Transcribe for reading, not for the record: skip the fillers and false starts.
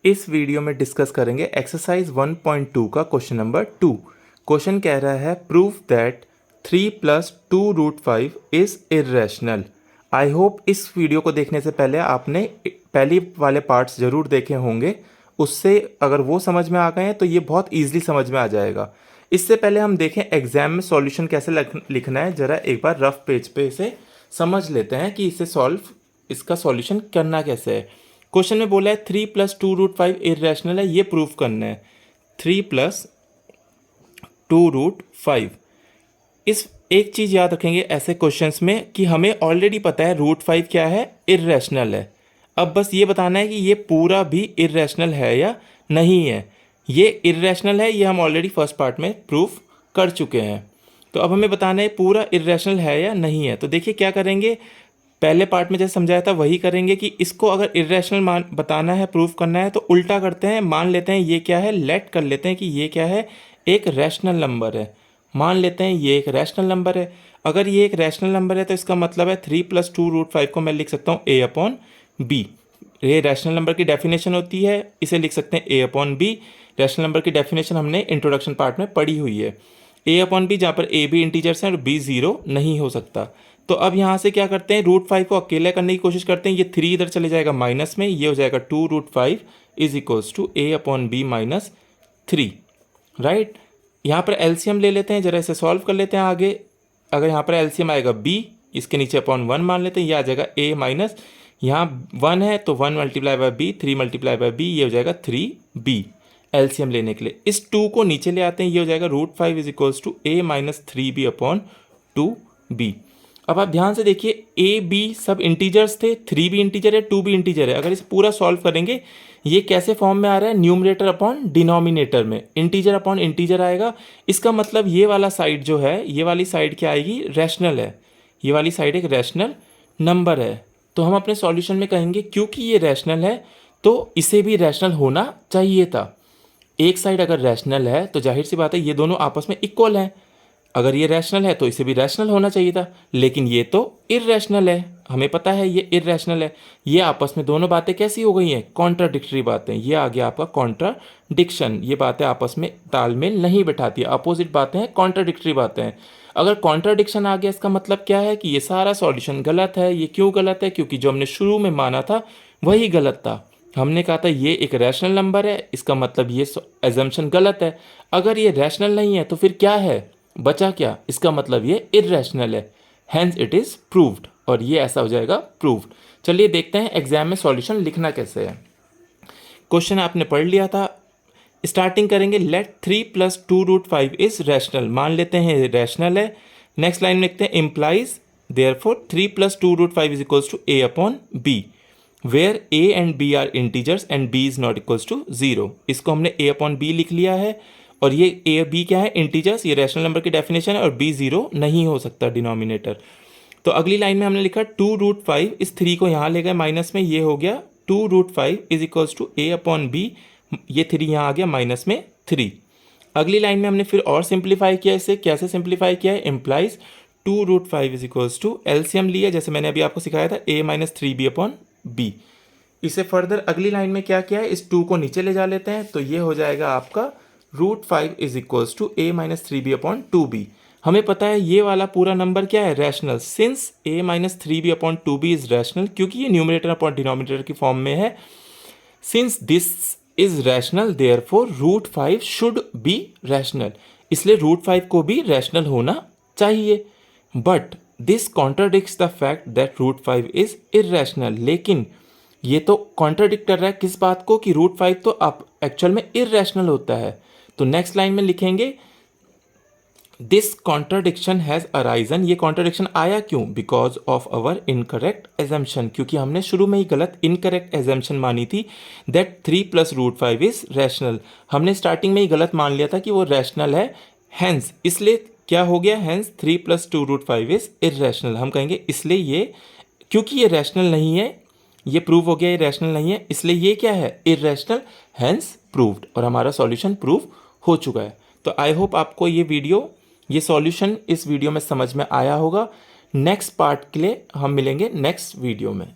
इस वीडियो में डिस्कस करेंगे एक्सरसाइज 1.2 का क्वेश्चन नंबर 2। क्वेश्चन कह रहा है proof that 3 + 2√5 is irrational. I hope इस वीडियो को देखने से पहले आपने पहले वाले पार्ट्स ज़रूर देखे होंगे, उससे अगर वो समझ में आ गए हैं तो ये बहुत ईजिली समझ में आ जाएगा। इससे पहले हम देखें एग्जाम में सॉल्यूशन कैसे लिखना है, ज़रा एक बार रफ पेज पे इसे समझ लेते हैं कि इसका सॉल्यूशन करना कैसे है। क्वेश्चन में बोला है 3 + 2√5 इर्रेशनल है, ये प्रूफ करना है। 3 + 2√5। इस एक चीज़ याद रखेंगे ऐसे क्वेश्चंस में कि हमें ऑलरेडी पता है √5 क्या है, इर्रेशनल है। अब बस ये बताना है कि ये पूरा भी इर्रेशनल है या नहीं है। ये इर्रेशनल है, ये हम ऑलरेडी फर्स्ट पार्ट में प्रूफ कर चुके हैं। तो अब हमें बताना है पूरा इर्रेशनल है या नहीं है। तो देखिए क्या करेंगे, पहले पार्ट में जैसे समझाया था वही करेंगे कि इसको अगर इर्रेशनल मान बताना है, प्रूफ करना है, तो उल्टा करते हैं। मान लेते हैं ये क्या है, लेट कर लेते हैं कि ये क्या है, एक रैशनल नंबर है। मान लेते हैं ये एक रैशनल नंबर है। अगर ये एक रैशनल नंबर है तो इसका मतलब है 3 + 2√5 को मैं लिख सकता हूँ a/b। ये रैशनल नंबर की डेफिनेशन होती है, इसे लिख सकते हैं a/b। रैशनल नंबर की डेफिनेशन हमने इंट्रोडक्शन पार्ट में पढ़ी हुई है। a/b जहाँ पर a भी इंटीजर्स हैं और b 0 नहीं हो सकता। तो अब यहाँ से क्या करते हैं, √5 को अकेला करने की कोशिश करते हैं। ये 3 इधर चले जाएगा माइनस में, ये हो जाएगा 2√5 is equals to a/b - 3। Right, यहाँ पर एलसीएम ले लेते हैं, जरा इसे सॉल्व कर लेते हैं आगे। अगर यहाँ पर एलसीएम आएगा b, इसके नीचे अपॉन 1 मान लेते हैं, ये आ जाएगा a माइनस, यहाँ 1 है तो 1 × b, 3 × b, ये हो जाएगा 3b एलसीएम लेने के लिए। इस 2 को नीचे ले आते हैं, ये हो जाएगा √5 is equals to a - 3b/2b। अब आप ध्यान से देखिए, a b सब इंटीजर्स थे, 3 भी इंटीजर है, 2 भी इंटीजर है। अगर इसे पूरा सॉल्व करेंगे, ये कैसे फॉर्म में आ रहा है, न्यूमरेटर अपॉन डिनोमिनेटर में, इंटीजर अपॉन इंटीजर आएगा। इसका मतलब ये वाला साइड जो है, ये वाली साइड क्या आएगी, रैशनल है। ये वाली साइड एक रैशनल नंबर है। तो हम अपने सॉल्यूशन में कहेंगे क्योंकि ये रैशनल है तो इसे भी रैशनल होना चाहिए था। एक साइड अगर रैशनल है तो जाहिर सी बात है ये दोनों आपस में इक्वल हैं। अगर ये रैशनल है तो इसे भी रैशनल होना चाहिए था, लेकिन ये तो इर्रेशनल है। हमें पता है ये इर्रेशनल है। ये आपस में दोनों बातें कैसी हो गई हैं, कॉन्ट्राडिक्टरी बातें। ये आ गया आपका कॉन्ट्राडिक्शन। ये बातें आपस में तालमेल नहीं बिठाती, अपोजिट बातें हैं, कॉन्ट्राडिक्टरी बातें हैं। अगर कॉन्ट्राडिक्शन आ गया, इसका मतलब क्या है कि ये सारा सॉल्यूशन गलत है। ये क्यों गलत है, क्योंकि जो हमने शुरू में माना था वही गलत था। हमने कहा था ये एक रैशनल नंबर है, इसका मतलब ये एजम्पशन गलत है। अगर ये रैशनल नहीं है तो फिर क्या है, बचा क्या, इसका मतलब ये इर्रेशनल है। हैंस इट इज प्रूव्ड, और ये ऐसा हो जाएगा प्रूव्ड। चलिए देखते हैं एग्जाम में सॉल्यूशन लिखना कैसे है। क्वेश्चन आपने पढ़ लिया था, स्टार्टिंग करेंगे। लेट 3 + 2√5 इज रैशनल, मान लेते हैं रैशनल है। नेक्स्ट लाइन में लिखते हैं implies therefore 3 + 2√5 is equals to a/b, where a and b are integers and b is not equals to 0। इसको हमने a/b लिख लिया है, और ये a b क्या है, इंटीजर्स, ये रैशनल नंबर की डेफिनेशन है, और b 0 नहीं हो सकता डिनोमिनेटर। तो अगली लाइन में हमने लिखा 2√5, इस 3 को यहाँ ले गए माइनस में, ये हो गया 2√5 इज इक्वल्स टू a/b, ये 3 यहाँ आ गया माइनस में 3। अगली लाइन में हमने फिर और सिंप्लीफाई किया। इसे कैसे सिंप्लीफाई किया है, implies 2√5 is equals to LCM लिया, जैसे मैंने अभी आपको सिखाया था, a - 3b/b। इसे फर्दर अगली लाइन में क्या किया है, इस 2 को नीचे ले जा लेते हैं, तो ये हो जाएगा आपका √5 is equals to a - 3b/2b। हमें पता है ये वाला पूरा नंबर क्या है, rational. Since a - 3b/2b is rational, क्योंकि ये न्यूमरेटर अपॉन डिनोमिनेटर की फॉर्म में है। Since this is rational therefore √5 should be rational, इसलिए √5 को भी रैशनल होना चाहिए। But this contradicts the fact that √5 is irrational, लेकिन ये तो कॉन्ट्राडिक्ट कर रहा है किस बात को, कि √5 तो अब एक्चुअल में इर्रेशनल होता है। तो नेक्स्ट लाइन में लिखेंगे दिस कॉन्ट्राडिक्शन हैज़ अराइजन, ये कॉन्ट्राडिक्शन आया क्यों, because of our incorrect assumption, क्योंकि हमने शुरू में ही गलत इनकरेक्ट एजम्पशन मानी थी दैट 3 + √5 इज रैशनल। हमने स्टार्टिंग में ही गलत मान लिया था कि वो रैशनल है। हैंस, इसलिए क्या हो गया, हैंस 3 + 2√5 इज इर्रेशनल। हम कहेंगे इसलिए ये, क्योंकि ये रैशनल नहीं है, ये प्रूव हो गया ये रैशनल नहीं है, इसलिए ये क्या है, इर्रेशनल, हैंस प्रूव्ड, और हमारा सॉल्यूशन प्रूव हो चुका है। तो आई होप आपको ये सॉल्यूशन इस वीडियो में समझ में आया होगा। नेक्स्ट पार्ट के लिए हम मिलेंगे नेक्स्ट वीडियो में।